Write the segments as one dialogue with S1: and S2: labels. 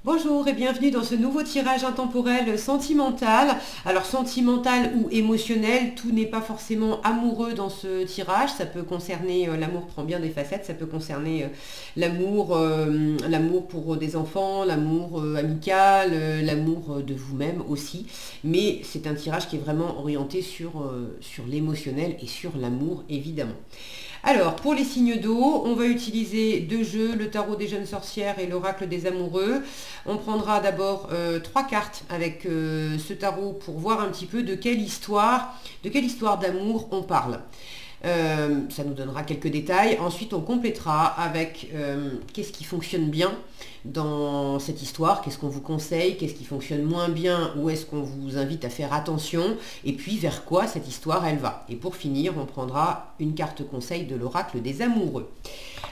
S1: Bonjour et bienvenue dans ce nouveau tirage intemporel sentimental. Alors sentimental ou émotionnel, tout n'est pas forcément amoureux dans ce tirage. Ça peut concerner, l'amour prend bien des facettes, ça peut concerner l'amour pour des enfants, l'amour amical, l'amour de vous-même aussi. Mais c'est un tirage qui est vraiment orienté sur l'émotionnel et sur l'amour évidemment. Alors, pour les signes d'eau, on va utiliser deux jeux, le tarot des jeunes sorcières et l'oracle des amoureux. On prendra d'abord trois cartes avec ce tarot pour voir un petit peu de quelle histoire d'amour on parle. Ça nous donnera quelques détails. Ensuite, on complétera avec qu'est-ce qui fonctionne bien dans cette histoire, qu'est-ce qu'on vous conseille, qu'est-ce qui fonctionne moins bien, où est-ce qu'on vous invite à faire attention, et puis vers quoi cette histoire elle va. Et pour finir, on prendra une carte conseil de l'oracle des amoureux.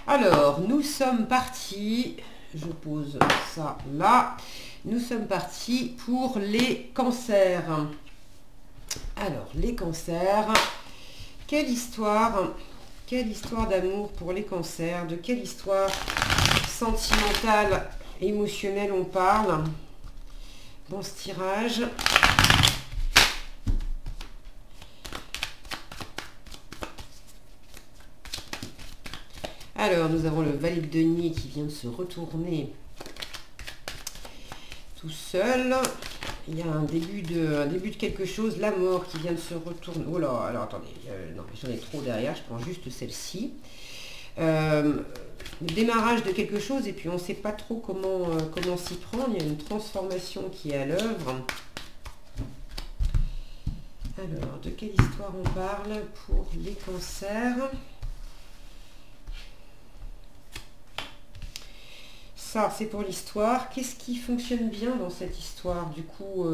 S1: Alors, nous sommes partis, je pose ça là, nous sommes partis pour les cancers. Alors, les cancers... Quelle histoire d'amour pour les cancers, de quelle histoire sentimentale, émotionnelle on parle dans ce tirage. Alors, nous avons le valet de denier qui vient de se retourner tout seul. Il y a un début de quelque chose, la mort qui vient de se retourner. Oh là, alors attendez, non, j'en ai trop derrière, je prends juste celle-ci. Le démarrage de quelque chose et puis on ne sait pas trop comment s'y prendre. Il y a une transformation qui est à l'œuvre. Alors, de quelle histoire on parle pour les cancers? Ça, c'est pour l'histoire. Qu'est-ce qui fonctionne bien dans cette histoire? Du coup,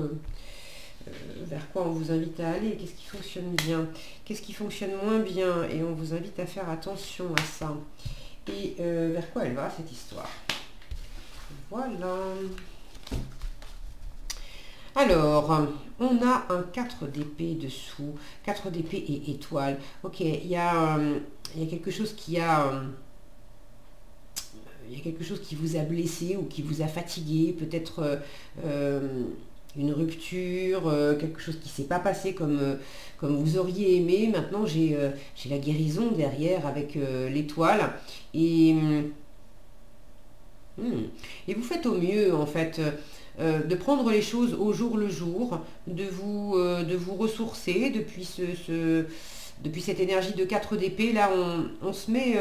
S1: vers quoi on vous invite à aller? Qu'est-ce qui fonctionne bien? Qu'est-ce qui fonctionne moins bien? Et on vous invite à faire attention à ça. Et vers quoi elle va, cette histoire? Voilà. Alors, on a un 4 d'épée dessous. 4 d'épée et étoile. Ok, il y a quelque chose qui a... il y a quelque chose qui vous a blessé ou qui vous a fatigué, peut-être une rupture, quelque chose qui ne s'est pas passé comme vous auriez aimé. Maintenant, j'ai la guérison derrière avec l'étoile. Et vous faites au mieux, en fait, de prendre les choses au jour le jour, de vous ressourcer depuis cette énergie de 4 d'épée, là, on se met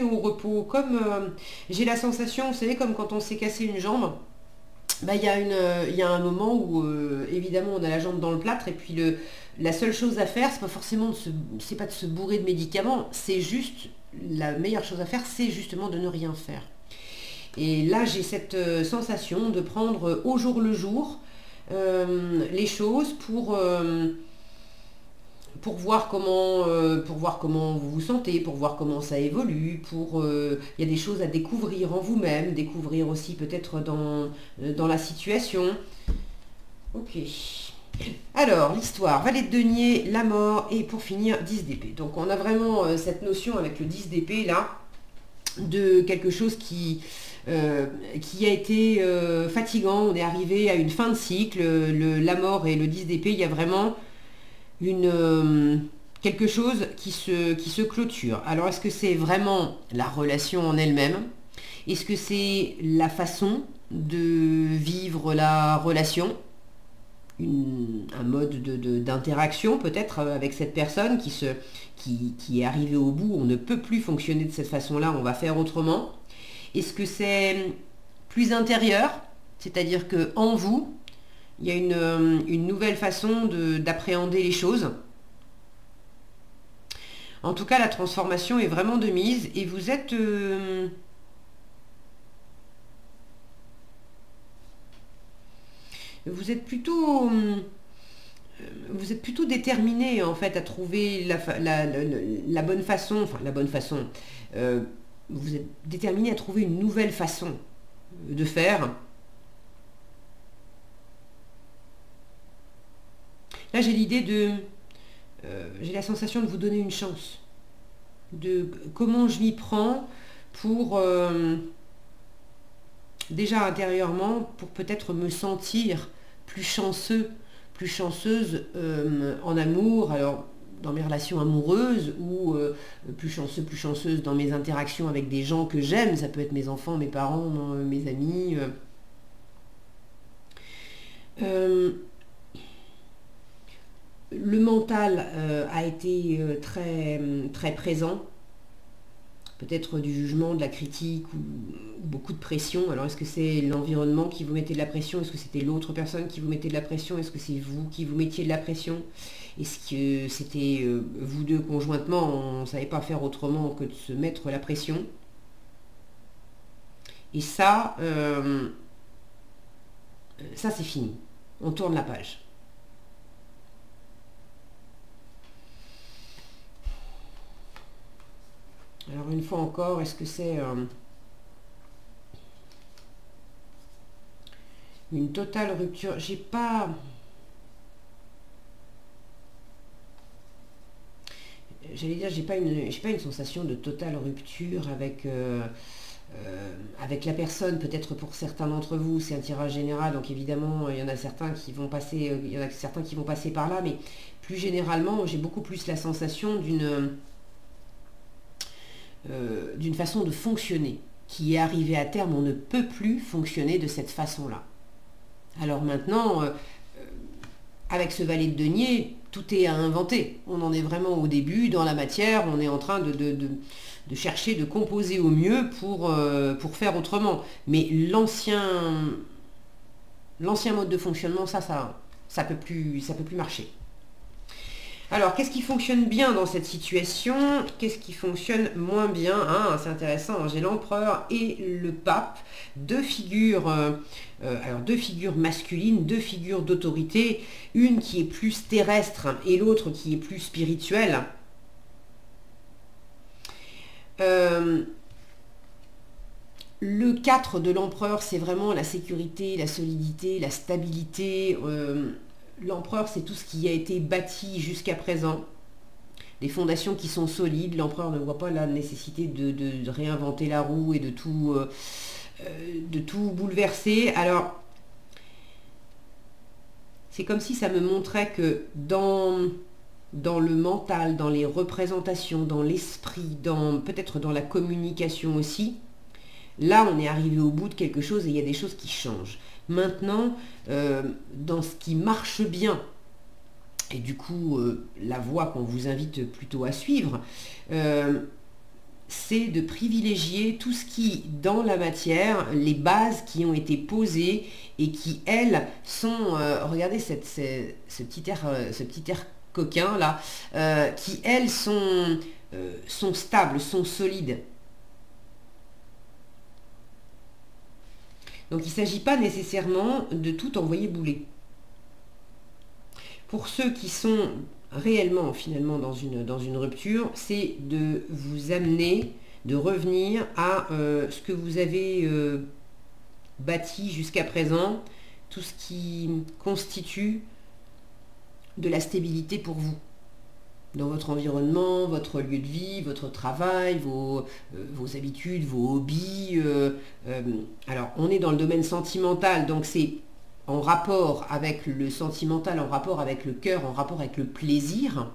S1: au repos. Comme j'ai la sensation, vous savez, comme quand on s'est cassé une jambe, bah, il y a un moment où, évidemment, on a la jambe dans le plâtre, et puis la seule chose à faire, c'est pas de se bourrer de médicaments, c'est juste, la meilleure chose à faire, c'est justement de ne rien faire. Et là, j'ai cette sensation de prendre au jour le jour les choses pour voir comment vous vous sentez, pour voir comment ça évolue, il y a des choses à découvrir en vous-même, découvrir aussi peut-être dans la situation. Ok. Alors, l'histoire, valet de denier, la mort, et pour finir, 10 d'épée. Donc on a vraiment cette notion avec le 10 d'épée là, de quelque chose qui a été fatigant. On est arrivé à une fin de cycle, la mort et le 10 d'épée, il y a vraiment quelque chose qui se clôture. Alors, est-ce que c'est vraiment la relation en elle-même? Est-ce que c'est la façon de vivre la relation? Un mode d'interaction peut-être avec cette personne qui est arrivée au bout, on ne peut plus fonctionner de cette façon-là, on va faire autrement. Est-ce que c'est plus intérieur? C'est-à-dire qu'en vous, il y a une nouvelle façon d'appréhender les choses. En tout cas, la transformation est vraiment de mise et vous êtes... vous êtes plutôt déterminé en fait à trouver la bonne façon, enfin la bonne façon. Vous êtes déterminé à trouver une nouvelle façon de faire. Là, j'ai l'idée j'ai la sensation de vous donner une chance. De comment je m'y prends pour déjà intérieurement, pour peut-être me sentir plus chanceux, plus chanceuse en amour, alors dans mes relations amoureuses, ou plus chanceux, plus chanceuse dans mes interactions avec des gens que j'aime, ça peut être mes enfants, mes parents, mes amis. Le mental a été très, très présent, peut-être du jugement, de la critique ou beaucoup de pression. Alors est-ce que c'est l'environnement qui vous mettait de la pression? Est-ce que c'était l'autre personne qui vous mettait de la pression? Est-ce que c'est vous qui vous mettiez de la pression? Est-ce que c'était vous deux conjointement, on ne savait pas faire autrement que de se mettre la pression? Et ça c'est fini. On tourne la page. Alors une fois encore, est-ce que c'est une totale rupture? J'ai pas... J'allais dire, j'ai pas une sensation de totale rupture avec, avec la personne. Peut-être pour certains d'entre vous, c'est un tirage général, donc évidemment, il y en a certains qui vont passer, il y en a certains qui vont passer par là, mais plus généralement, j'ai beaucoup plus la sensation d'une façon de fonctionner qui est arrivée à terme. On ne peut plus fonctionner de cette façon-là. Alors maintenant, avec ce valet de denier, tout est à inventer. On en est vraiment au début, dans la matière, on est en train de chercher, de composer au mieux pour faire autrement. Mais l'ancien mode de fonctionnement, ça peut plus marcher. Alors, qu'est-ce qui fonctionne bien dans cette situation? Qu'est-ce qui fonctionne moins bien? C'est intéressant, j'ai l'empereur et le pape, deux figures masculines, deux figures d'autorité, une qui est plus terrestre et l'autre qui est plus spirituelle. Le 4 de l'empereur, c'est vraiment la sécurité, la solidité, la stabilité. L'empereur, c'est tout ce qui a été bâti jusqu'à présent, les fondations qui sont solides. L'empereur ne voit pas la nécessité de réinventer la roue et de tout bouleverser. Alors, c'est comme si ça me montrait que dans le mental, dans les représentations, dans l'esprit, peut-être dans la communication aussi, là, on est arrivé au bout de quelque chose et il y a des choses qui changent. Maintenant, dans ce qui marche bien, et du coup, la voie qu'on vous invite plutôt à suivre, c'est de privilégier tout ce qui, dans la matière, les bases qui ont été posées et qui, elles, sont... regardez ce petit air coquin, là, qui, elles, sont stables, sont solides. Donc il ne s'agit pas nécessairement de tout envoyer bouler. Pour ceux qui sont réellement finalement dans une rupture, c'est de vous amener, de revenir à ce que vous avez bâti jusqu'à présent, tout ce qui constitue de la stabilité pour vous. Dans votre environnement, votre lieu de vie, votre travail, vos habitudes, vos hobbies. Alors, on est dans le domaine sentimental, donc c'est en rapport avec le sentimental, en rapport avec le cœur, en rapport avec le plaisir.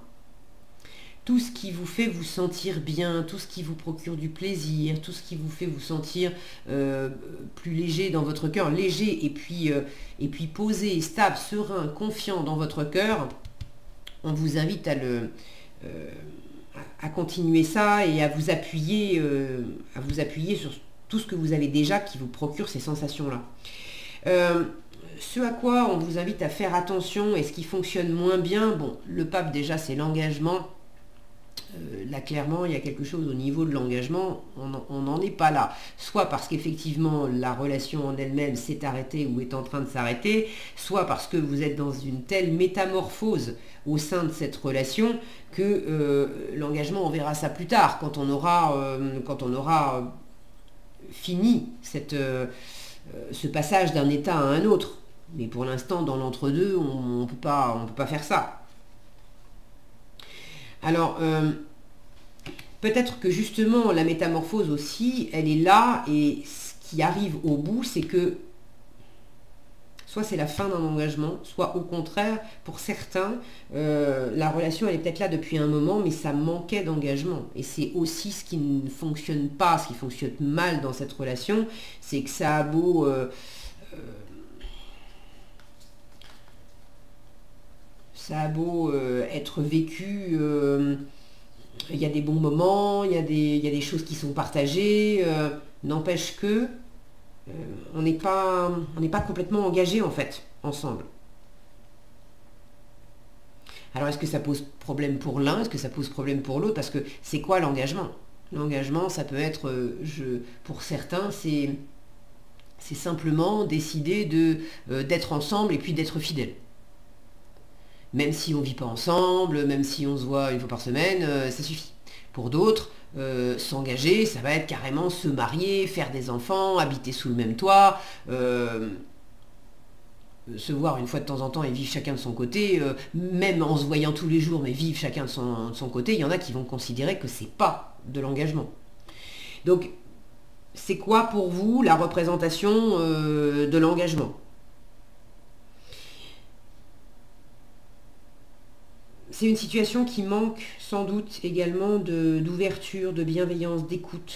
S1: Tout ce qui vous fait vous sentir bien, tout ce qui vous procure du plaisir, tout ce qui vous fait vous sentir plus léger dans votre cœur, léger et puis posé, stable, serein, confiant dans votre cœur. On vous invite à continuer ça et à vous appuyer sur tout ce que vous avez déjà qui vous procure ces sensations-là. Ce à quoi on vous invite à faire attention et ce qui fonctionne moins bien, bon, le pape déjà c'est l'engagement. Là clairement il y a quelque chose au niveau de l'engagement, on n'en est pas là, soit parce qu'effectivement la relation en elle-même s'est arrêtée ou est en train de s'arrêter, soit parce que vous êtes dans une telle métamorphose au sein de cette relation que l'engagement, on verra ça plus tard quand on aura fini ce passage d'un état à un autre. Mais pour l'instant dans l'entre-deux on peut pas faire ça. Alors, peut-être que justement, la métamorphose aussi, elle est là, et ce qui arrive au bout, c'est que soit c'est la fin d'un engagement, soit au contraire, pour certains, la relation elle est peut-être là depuis un moment, mais ça manquait d'engagement. Et c'est aussi ce qui ne fonctionne pas, ce qui fonctionne mal dans cette relation, c'est que ça a beau... être vécu, il y a des bons moments, il y a des choses qui sont partagées, n'empêche que on n'est pas complètement engagé en fait, ensemble. Alors est-ce que ça pose problème pour l'un, est-ce que ça pose problème pour l'autre? Parce que c'est quoi l'engagement? L'engagement, ça peut être, pour certains, c'est simplement décider d'être ensemble et puis d'être fidèle. Même si on ne vit pas ensemble, même si on se voit une fois par semaine, ça suffit. Pour d'autres, s'engager, ça va être carrément se marier, faire des enfants, habiter sous le même toit, se voir une fois de temps en temps et vivre chacun de son côté, même en se voyant tous les jours, mais vivre chacun de son côté, il y en a qui vont considérer que c'est pas de l'engagement. Donc, c'est quoi pour vous la représentation de l'engagement? C'est une situation qui manque sans doute également d'ouverture, de bienveillance, d'écoute.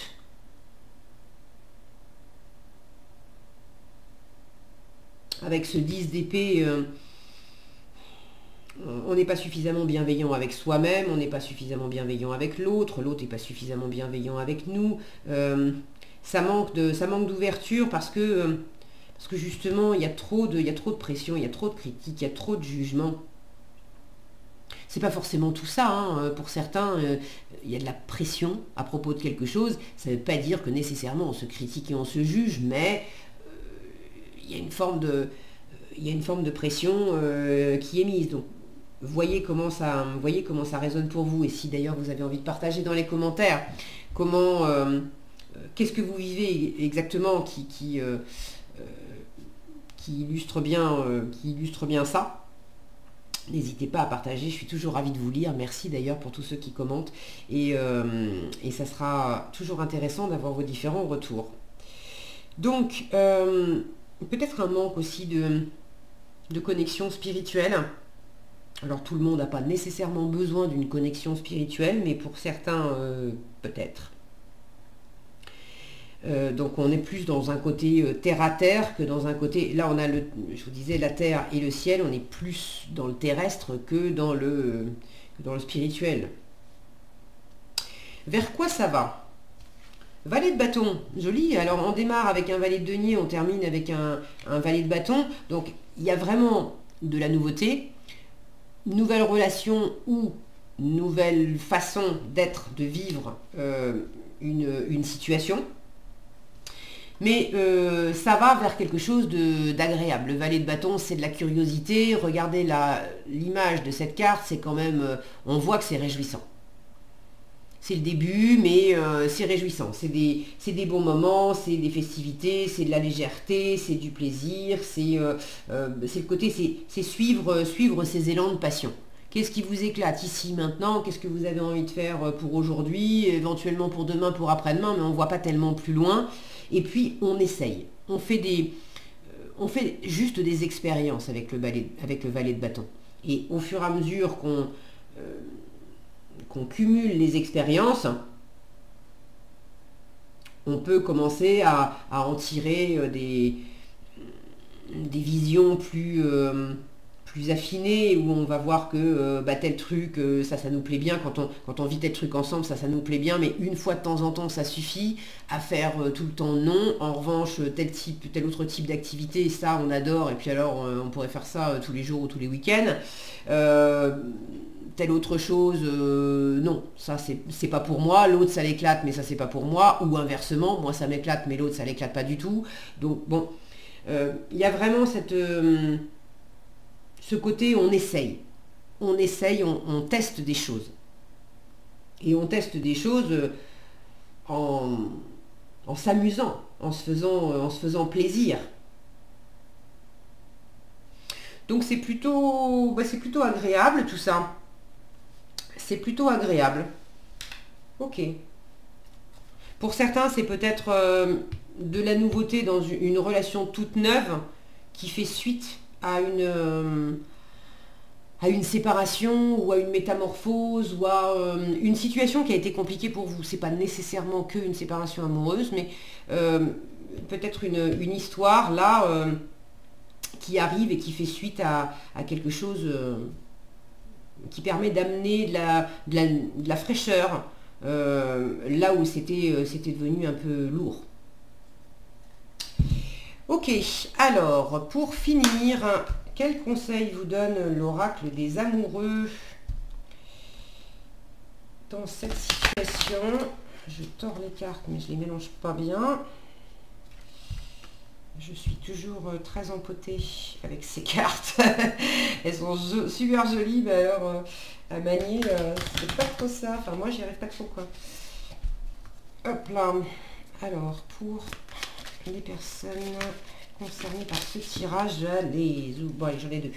S1: Avec ce 10 d'épée, on n'est pas suffisamment bienveillant avec soi-même, on n'est pas suffisamment bienveillant avec l'autre n'est pas suffisamment bienveillant avec nous. Ça manque d'ouverture parce que justement, il y a trop de pression, il y a trop de critiques, il y a trop de jugements. C'est pas forcément tout ça, hein. Pour certains, il y a de la pression à propos de quelque chose. Ça ne veut pas dire que nécessairement on se critique et on se juge, mais il y a une forme de pression qui est mise. Donc, voyez comment ça résonne pour vous. Et si d'ailleurs vous avez envie de partager dans les commentaires qu'est-ce que vous vivez exactement qui illustre bien ça. N'hésitez pas à partager, je suis toujours ravie de vous lire. Merci d'ailleurs pour tous ceux qui commentent. Et ça sera toujours intéressant d'avoir vos différents retours. Donc, peut-être un manque aussi de connexion spirituelle. Alors tout le monde n'a pas nécessairement besoin d'une connexion spirituelle, mais pour certains, peut-être. Donc on est plus dans un côté terre à terre que dans un côté... Là on a, je vous disais, la terre et le ciel, on est plus dans le terrestre que dans le spirituel. Vers quoi ça va? Valet de bâton, joli. Alors on démarre avec un valet de denier, on termine avec un valet de bâton. Donc il y a vraiment de la nouveauté, nouvelle relation ou nouvelle façon d'être, de vivre une situation. Mais ça va vers quelque chose d'agréable. Le valet de bâton, c'est de la curiosité. Regardez l'image de cette carte, c'est quand même... on voit que c'est réjouissant. C'est le début, mais c'est réjouissant. C'est des bons moments, c'est des festivités, c'est de la légèreté, c'est du plaisir, c'est le côté... C'est suivre ces élans de passion. Qu'est-ce qui vous éclate ici, maintenant? Qu'est-ce que vous avez envie de faire pour aujourd'hui? Éventuellement pour demain, pour après-demain, mais on ne voit pas tellement plus loin. Et puis, on essaye. On fait juste des expériences avec le valet de bâton. Et au fur et à mesure qu'on cumule les expériences, on peut commencer à en tirer des visions plus affinées, où on va voir que tel truc, ça nous plaît bien, quand on vit tel truc ensemble, ça nous plaît bien, mais une fois de temps en temps, ça suffit. À faire tout le temps, non. En revanche, tel autre type d'activité, ça, on adore, et puis alors, on pourrait faire ça tous les jours ou tous les week-ends. Telle autre chose, non, ça c'est pas pour moi, l'autre ça l'éclate mais ça c'est pas pour moi, ou inversement, moi ça m'éclate mais l'autre ça l'éclate pas du tout. Donc bon, il y a vraiment ce côté on essaye, on teste des choses. Et on teste des choses en s'amusant, en se faisant plaisir. Donc c'est plutôt agréable tout ça. C'est plutôt agréable. Ok. Pour certains, c'est peut-être de la nouveauté dans une relation toute neuve qui fait suite à une séparation ou à une métamorphose ou à une situation qui a été compliquée pour vous. C'est pas nécessairement qu'une séparation amoureuse, mais peut-être une histoire là qui arrive et qui fait suite à quelque chose qui permet d'amener de la fraîcheur là où c'était devenu un peu lourd. Ok, alors pour finir, quel conseil vous donne l'oracle des amoureux dans cette situation? Je tords les cartes, mais je les mélange pas bien. Je suis toujours très empotée avec ces cartes. Elles sont super jolies, mais alors à manier, c'est pas trop ça. Enfin, moi, j'y arrive pas trop, quoi. Hop là. Alors, pour les personnes concernées par ce tirage, bon, allez, j'en ai deux.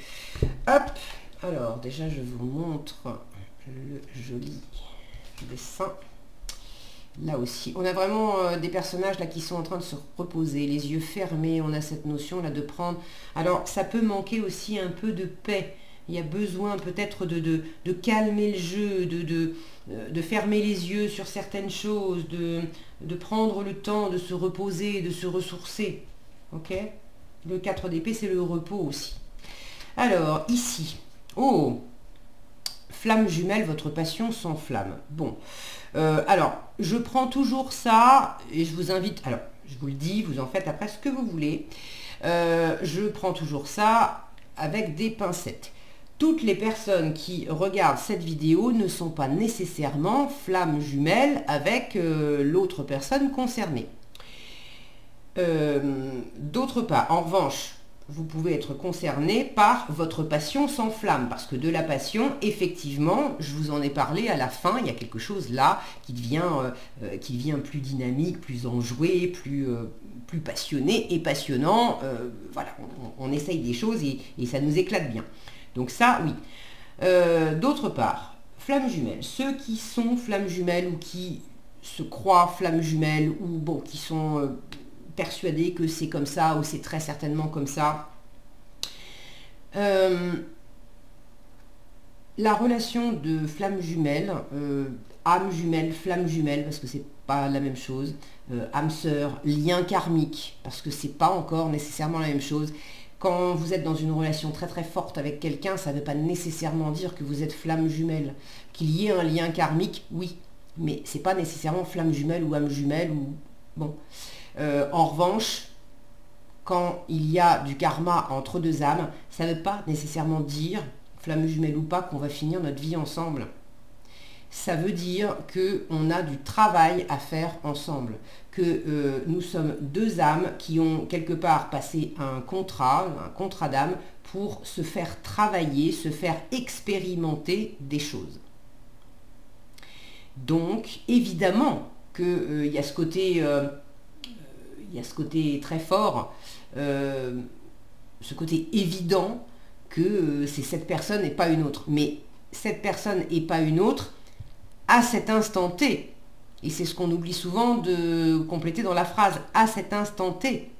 S1: Hop. Alors, déjà, je vous montre le joli dessin. Là aussi, on a vraiment des personnages là qui sont en train de se reposer, les yeux fermés. On a cette notion là de prendre. Alors, ça peut manquer aussi un peu de paix. Il y a besoin peut-être de calmer le jeu, de fermer les yeux sur certaines choses, de prendre le temps de se reposer, de se ressourcer. Ok? Le 4 d'épée, c'est le repos aussi. Alors, ici. Oh! Flamme jumelle, votre passion s'enflamme. Bon. Alors, je prends toujours ça et je vous invite, alors je vous le dis, vous en faites après ce que vous voulez. Je prends toujours ça avec des pincettes. Toutes les personnes qui regardent cette vidéo ne sont pas nécessairement flammes jumelles avec l'autre personne concernée. D'autre part, en revanche, vous pouvez être concerné par votre passion sans flamme, parce que de la passion, effectivement, je vous en ai parlé à la fin, il y a quelque chose là qui devient plus dynamique, plus enjoué, plus passionné et passionnant. Voilà, on essaye des choses et ça nous éclate bien. Donc ça, oui. D'autre part, flammes jumelles, ceux qui sont flammes jumelles ou qui se croient flammes jumelles ou bon, qui sont persuadés que c'est comme ça ou c'est très certainement comme ça. La relation de flamme jumelle, âme jumelle, flamme jumelle, parce que c'est pas la même chose, âme sœur, lien karmique, parce que c'est pas encore nécessairement la même chose. Quand vous êtes dans une relation très très forte avec quelqu'un, ça ne veut pas nécessairement dire que vous êtes flamme jumelle. Qu'il y ait un lien karmique, oui, mais c'est pas nécessairement flamme jumelle ou âme jumelle ou bon. En revanche, quand il y a du karma entre deux âmes, ça ne veut pas nécessairement dire, flamme jumelle ou pas, qu'on va finir notre vie ensemble. Ça veut dire qu'on a du travail à faire ensemble, que nous sommes deux âmes qui ont quelque part passé un contrat d'âme pour se faire travailler, se faire expérimenter des choses. Donc, évidemment qu'il y a ce côté... il y a ce côté très fort, ce côté évident que c'est cette personne et pas une autre. Mais cette personne et pas une autre à cet instant T. Et c'est ce qu'on oublie souvent de compléter dans la phrase, à cet instant T.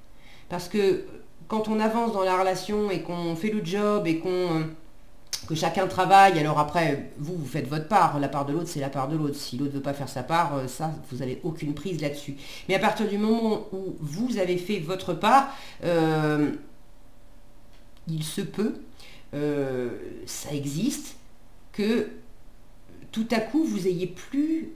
S1: Parce que quand on avance dans la relation et qu'on fait le job et que chacun travaille, alors après, vous faites votre part, la part de l'autre, c'est la part de l'autre. Si l'autre ne veut pas faire sa part, ça, vous n'avez aucune prise là-dessus. Mais à partir du moment où vous avez fait votre part, il se peut, ça existe, que tout à coup, vous ayez plus...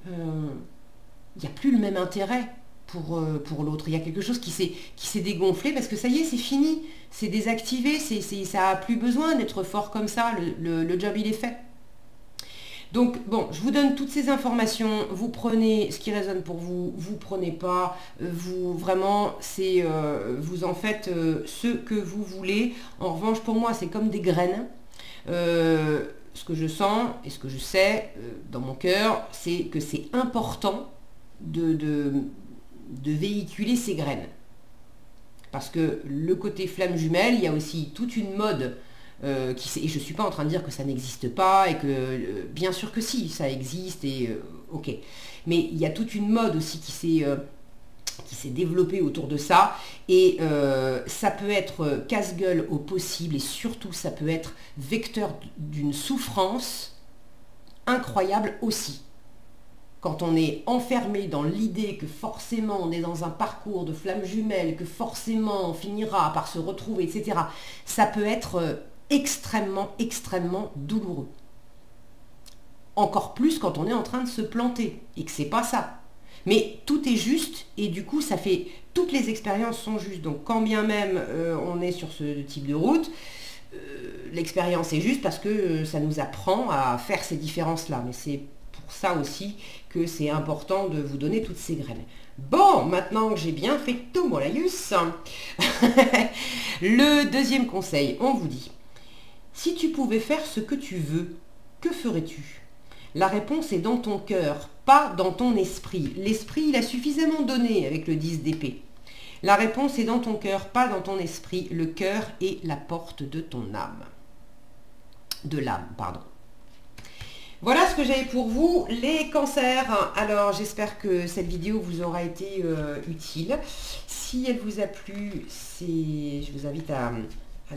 S1: il n'y a plus le même intérêt pour l'autre. Il y a quelque chose qui s'est dégonflé parce que ça y est, c'est fini. C'est désactivé, ça n'a plus besoin d'être fort comme ça, le job il est fait. Donc bon, je vous donne toutes ces informations, vous prenez ce qui résonne pour vous, vous prenez pas, vous vraiment, c'est vous en faites ce que vous voulez. En revanche, pour moi, c'est comme des graines. Ce que je sens et ce que je sais dans mon cœur, c'est que c'est important de véhiculer ces graines. Parce que le côté flamme jumelle, il y a aussi toute une mode et je ne suis pas en train de dire que ça n'existe pas et que bien sûr que si, ça existe et ok. Mais il y a toute une mode aussi qui s'est développé autour de ça, et ça peut être casse-gueule au possible, et surtout ça peut être vecteur d'une souffrance incroyable aussi. Quand on est enfermé dans l'idée que forcément on est dans un parcours de flammes jumelles, que forcément on finira par se retrouver, etc., ça peut être extrêmement, extrêmement douloureux. Encore plus quand on est en train de se planter, et que c'est pas ça. Mais tout est juste, et du coup, ça fait... Toutes les expériences sont justes. Donc, quand bien même on est sur ce type de route, l'expérience est juste parce que ça nous apprend à faire ces différences-là. Mais c'est pour ça aussi que c'est important de vous donner toutes ces graines. Bon, maintenant que j'ai bien fait tout mon laïus, le deuxième conseil, on vous dit, si tu pouvais faire ce que tu veux, que ferais-tu? La réponse est dans ton cœur, pas dans ton esprit. L'esprit, il a suffisamment donné avec le 10 d'épée. La réponse est dans ton cœur, pas dans ton esprit. Le cœur est la porte de ton âme. De l'âme, pardon. Voilà ce que j'avais pour vous, les cancers. Alors, j'espère que cette vidéo vous aura été utile. Si elle vous a plu, je vous invite à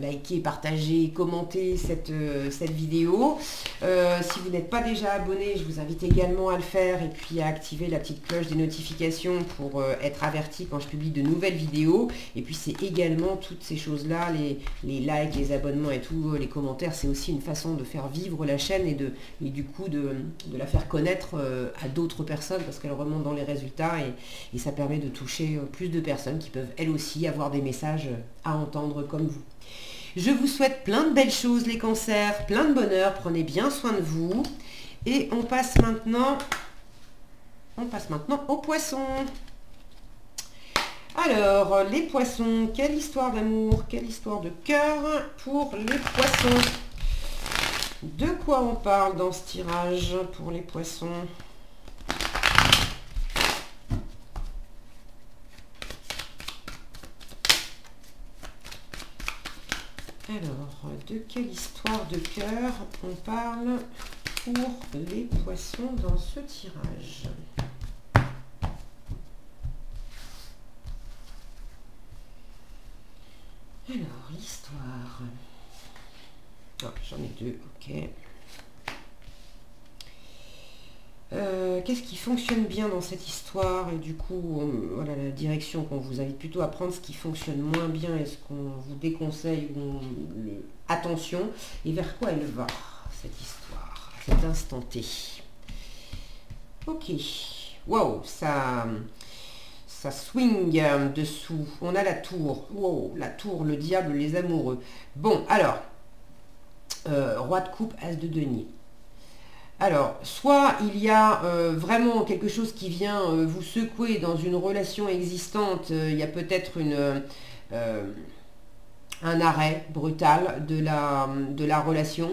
S1: liker, partager, commenter cette vidéo. Si vous n'êtes pas déjà abonné, je vous invite également à le faire et puis à activer la petite cloche des notifications pour être averti quand je publie de nouvelles vidéos. Et puis c'est également toutes ces choses-là, les likes, les abonnements et tout, les commentaires, c'est aussi une façon de faire vivre la chaîne et du coup de la faire connaître à d'autres personnes parce qu'elle remonte dans les résultats et ça permet de toucher plus de personnes qui peuvent elles aussi avoir des messages à entendre comme vous. Je vous souhaite plein de belles choses les cancers, plein de bonheur, prenez bien soin de vous. Et on passe maintenant aux poissons. Alors, les poissons, quelle histoire d'amour, quelle histoire de cœur pour les poissons. De quoi on parle dans ce tirage pour les poissons ? Alors, de quelle histoire de cœur on parle pour les poissons dans ce tirage? Alors, l'histoire... Oh, j'en ai deux, ok. Qu'est-ce qui fonctionne bien dans cette histoire? Et du coup, voilà la direction qu'on vous invite plutôt à prendre, ce qui fonctionne moins bien et ce qu'on vous déconseille, attention, et vers quoi elle va, cette histoire, à cet instant T. Ok, wow, ça swing dessous. On a la tour, wow, la tour, le diable, les amoureux. Bon, alors, roi de coupe, as de denier. Alors, soit il y a vraiment quelque chose qui vient vous secouer dans une relation existante, il y a peut-être un arrêt brutal de la relation.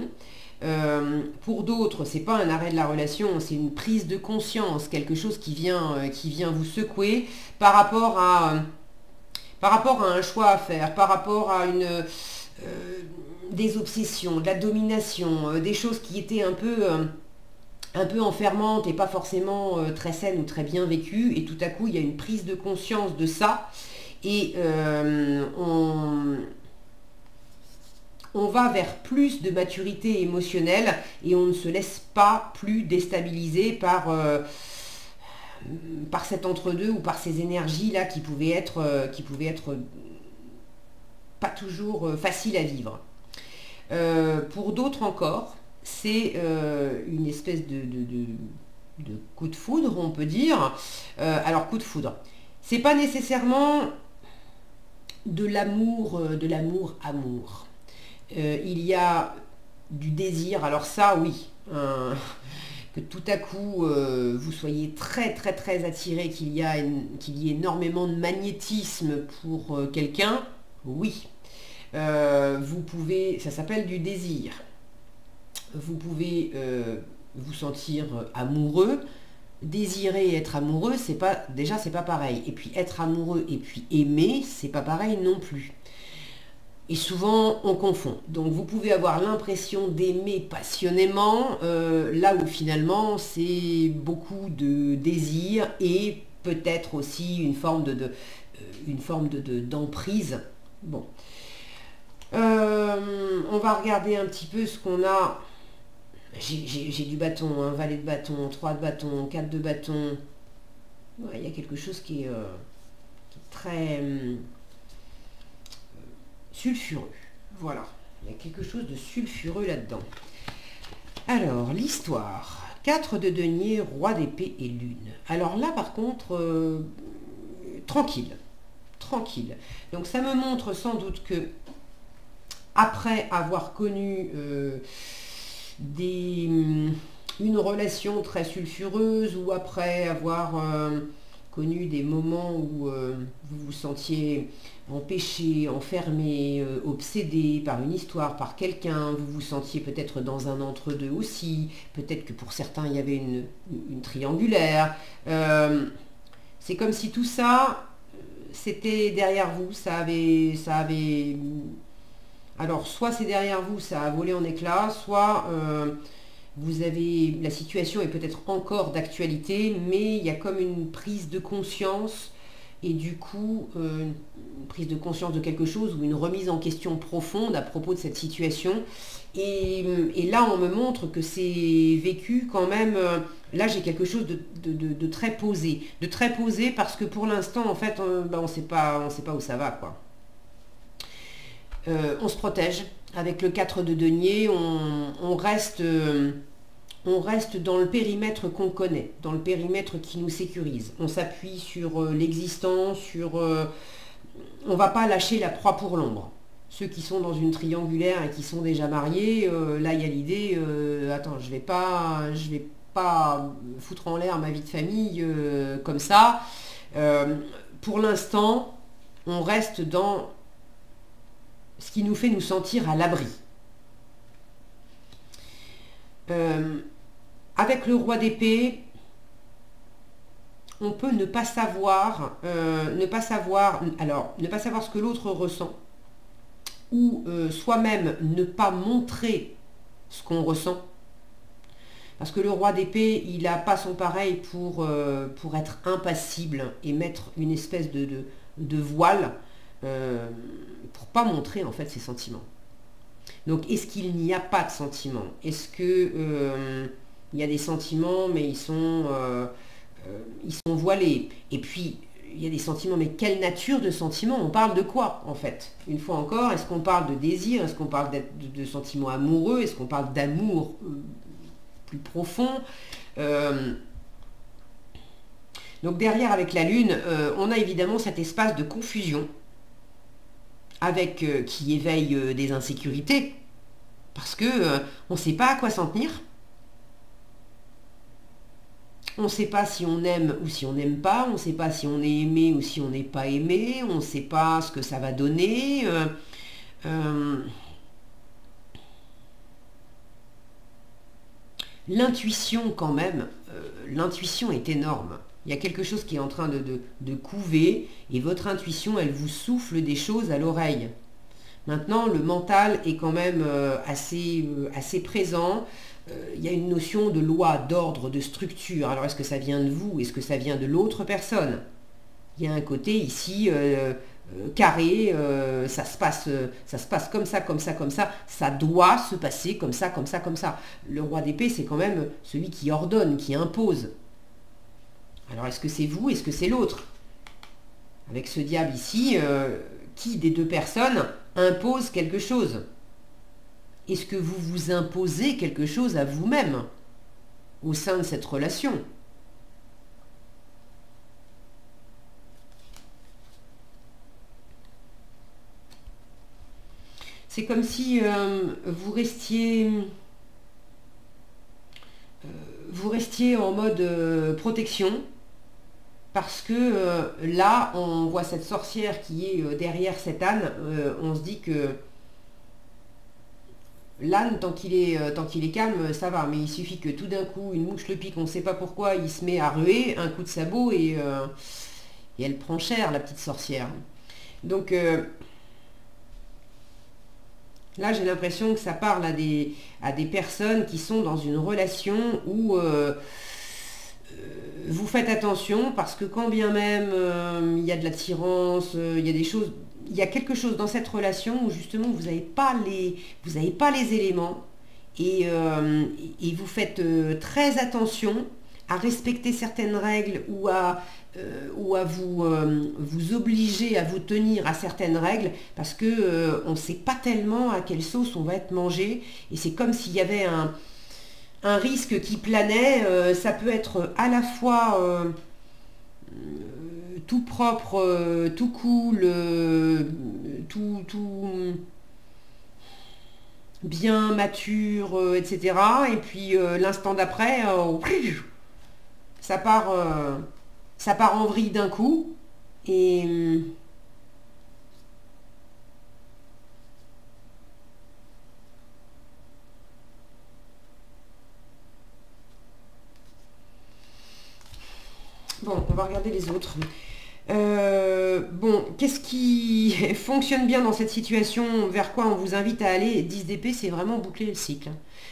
S1: Pour d'autres, c'est pas un arrêt de la relation, c'est une prise de conscience, quelque chose qui vient vous secouer par rapport à un choix à faire, par rapport à des obsessions, de la domination, des choses qui étaient un peu enfermantes et pas forcément très saines ou très bien vécues, et tout à coup il y a une prise de conscience de ça, et on va vers plus de maturité émotionnelle, et on ne se laisse pas plus déstabiliser par cet entre-deux ou par ces énergies-là qui pouvaient être pas toujours faciles à vivre. Pour d'autres encore, c'est une espèce de coup de foudre, on peut dire. Alors, coup de foudre, c'est pas nécessairement de l'amour, amour. Il y a du désir, alors ça, oui, que tout à coup, vous soyez très, très, très attiré, qu'il y ait énormément de magnétisme pour quelqu'un, oui. Vous pouvez, ça s'appelle du désir. Vous pouvez vous sentir amoureux, désirer être amoureux, c'est pas pareil. Et puis être amoureux et puis aimer, c'est pas pareil non plus. Et souvent on confond. Donc vous pouvez avoir l'impression d'aimer passionnément, là où finalement c'est beaucoup de désir et peut-être aussi une forme d'emprise. Bon. On va regarder un petit peu ce qu'on a. J'ai du bâton, un valet de bâton, 3 de bâton, 4 de bâton. Ouais, il y a quelque chose qui est très sulfureux. Voilà, il y a quelque chose de sulfureux là-dedans. Alors, l'histoire. 4 de denier, roi d'épée et lune. Alors là, par contre, tranquille. Tranquille. Donc ça me montre sans doute que, après avoir connu une relation très sulfureuse, ou après avoir connu des moments où vous vous sentiez empêché, enfermé, obsédé par une histoire, par quelqu'un, vous vous sentiez peut-être dans un entre-deux aussi, peut-être que pour certains il y avait une triangulaire. C'est comme si tout ça, c'était derrière vous, ça avait... Alors, soit c'est derrière vous, ça a volé en éclats, soit la situation est peut-être encore d'actualité, mais il y a comme une prise de conscience, et du coup, une prise de conscience de quelque chose, ou une remise en question profonde à propos de cette situation. Et là, on me montre que c'est vécu quand même... là, j'ai quelque chose de très posé. De très posé parce que pour l'instant, en fait, on ne sait pas où ça va, quoi. On se protège. Avec le 4 de denier, on reste dans le périmètre qu'on connaît, dans le périmètre qui nous sécurise. On s'appuie sur l'existant, on ne va pas lâcher la proie pour l'ombre. Ceux qui sont dans une triangulaire et qui sont déjà mariés, là il y a l'idée, attends, je vais pas foutre en l'air ma vie de famille comme ça. Pour l'instant, on reste dans ce qui nous fait nous sentir à l'abri. Avec le roi d'épée, on peut ne pas savoir ce que l'autre ressent, ou soi-même ne pas montrer ce qu'on ressent. Parce que le roi d'épée, il n'a pas son pareil pour être impassible et mettre une espèce de voile pour pas montrer en fait ses sentiments. Donc est-ce qu'il n'y a pas de sentiments? Est-ce que il y a des sentiments mais ils sont voilés? Et puis il y a des sentiments, mais quelle nature de sentiments? On parle de quoi en fait? Une fois encore, est-ce qu'on parle de désir? Est-ce qu'on parle de sentiments amoureux? Est-ce qu'on parle d'amour plus profond? Donc derrière, avec la lune, on a évidemment cet espace de confusion qui éveille des insécurités, parce que on ne sait pas à quoi s'en tenir. On ne sait pas si on aime ou si on n'aime pas, on ne sait pas si on est aimé ou si on n'est pas aimé, on ne sait pas ce que ça va donner. L'intuition quand même, l'intuition est énorme. Il y a quelque chose qui est en train de couver, et votre intuition, elle vous souffle des choses à l'oreille. Maintenant, le mental est quand même assez présent. Il y a une notion de loi, d'ordre, de structure. Alors, est-ce que ça vient de vous? Est-ce que ça vient de l'autre personne? Il y a un côté ici carré, ça se passe comme ça, comme ça, comme ça. Ça doit se passer comme ça, comme ça, comme ça. Le roi d'épée, c'est quand même celui qui ordonne, qui impose. Alors, est-ce que c'est vous? Est-ce que c'est l'autre? Avec ce diable ici, qui des deux personnes impose quelque chose? Est-ce que vous vous imposez quelque chose à vous-même au sein de cette relation? C'est comme si vous restiez en mode protection, parce que là, on voit cette sorcière qui est derrière cet âne. On se dit que l'âne, tant qu'il est calme, ça va. Mais il suffit que tout d'un coup, une mouche le pique, on ne sait pas pourquoi, il se met à ruer, un coup de sabot, et elle prend cher, la petite sorcière. Donc là, j'ai l'impression que ça parle à des personnes qui sont dans une relation où vous faites attention parce que quand bien même il y a de l'attirance, il y a des choses, il y a quelque chose dans cette relation où justement vous n'avez pas les éléments et vous faites très attention à respecter certaines règles ou à vous obliger à vous tenir à certaines règles parce que on ne sait pas tellement à quelle sauce on va être mangé et c'est comme s'il y avait un risque qui planait. Ça peut être à la fois tout propre, tout cool, tout bien mature, etc. Et puis l'instant d'après, ça part, ça part en vrille d'un coup. Et bon, on va regarder les autres. Bon, qu'est-ce qui fonctionne bien dans cette situation? Vers quoi on vous invite à aller? 10 d'épée, c'est vraiment boucler le cycle.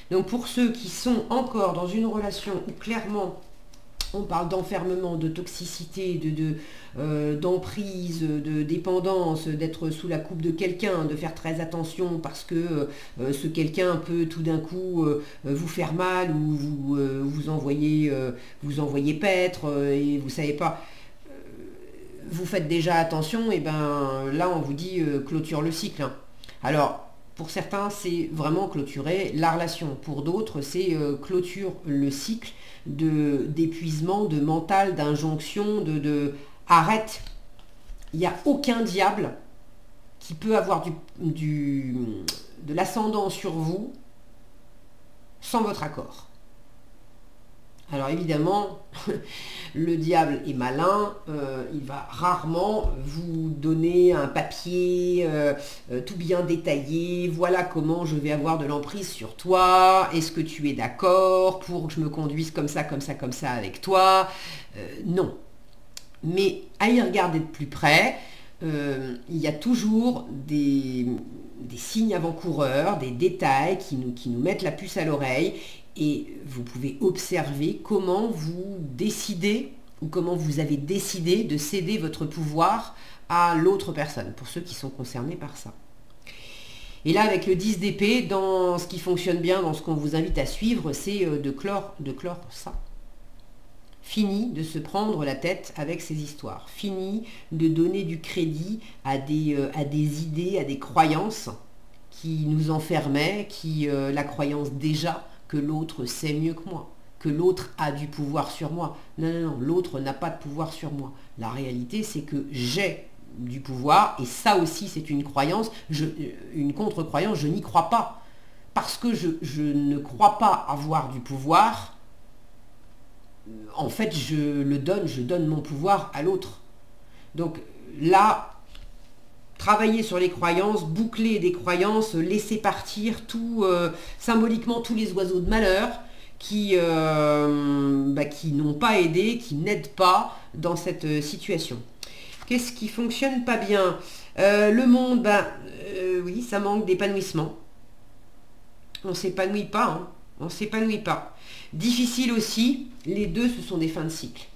S1: Donc pour ceux qui sont encore dans une relation où clairement on parle d'enfermement, de toxicité, d'emprise, de dépendance, d'être sous la coupe de quelqu'un, de faire très attention parce que ce quelqu'un peut tout d'un coup vous faire mal ou vous envoyer paître et vous savez pas. Vous faites déjà attention, et ben là on vous dit clôture le cycle. Hein. Alors pour certains c'est vraiment clôturer la relation, pour d'autres c'est clôture le cycle d'épuisement, de mental, d'injonction, arrête. Il n'y a aucun diable qui peut avoir de l'ascendant sur vous sans votre accord. Alors évidemment, le diable est malin, il va rarement vous donner un papier tout bien détaillé, voilà comment je vais avoir de l'emprise sur toi, est-ce que tu es d'accord pour que je me conduise comme ça, comme ça, comme ça avec toi? Non. Mais à y regarder de plus près, il y a toujours des signes avant-coureurs, des détails qui nous mettent la puce à l'oreille. Et vous pouvez observer comment vous décidez ou comment vous avez décidé de céder votre pouvoir à l'autre personne, pour ceux qui sont concernés par ça. Et là, avec le 10 d'épée, dans ce qui fonctionne bien, dans ce qu'on vous invite à suivre, c'est de clore ça. Fini de se prendre la tête avec ces histoires. Fini de donner du crédit à des idées, à des croyances qui nous enfermaient, la croyance déjà que l'autre sait mieux que moi, que l'autre a du pouvoir sur moi. Non, non, non, l'autre n'a pas de pouvoir sur moi. La réalité, c'est que j'ai du pouvoir, et ça aussi, c'est une croyance, une contre-croyance, je n'y crois pas. Parce que je ne crois pas avoir du pouvoir, en fait, je donne mon pouvoir à l'autre. Donc là, travailler sur les croyances, boucler des croyances, laisser partir symboliquement tous les oiseaux de malheur qui n'ont pas aidé, qui n'aident pas dans cette situation. Qu'est-ce qui fonctionne pas bien? Le monde, oui, ça manque d'épanouissement. On ne s'épanouit pas, hein. On ne s'épanouit pas. Difficile aussi, les deux, ce sont des fins de cycle.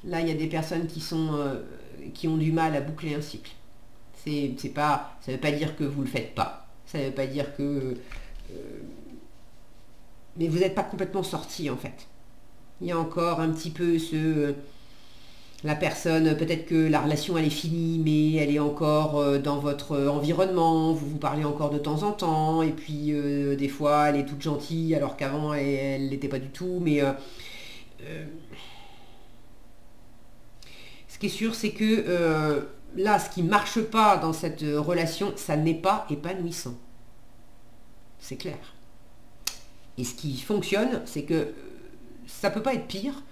S1: Là, il y a des personnes qui ont du mal à boucler un cycle. Ça ne veut pas dire que vous ne le faites pas. Ça ne veut pas dire que... mais vous n'êtes pas complètement sorti, en fait. Il y a encore un petit peu la personne, peut-être que la relation elle est finie, mais elle est encore dans votre environnement, vous vous parlez encore de temps en temps, et puis des fois elle est toute gentille alors qu'avant elle ne l'était pas du tout, mais ce qui est sûr c'est que là ce qui ne marche pas dans cette relation, ça n'est pas épanouissant. C'est clair. Et ce qui fonctionne, c'est que ça ne peut pas être pire.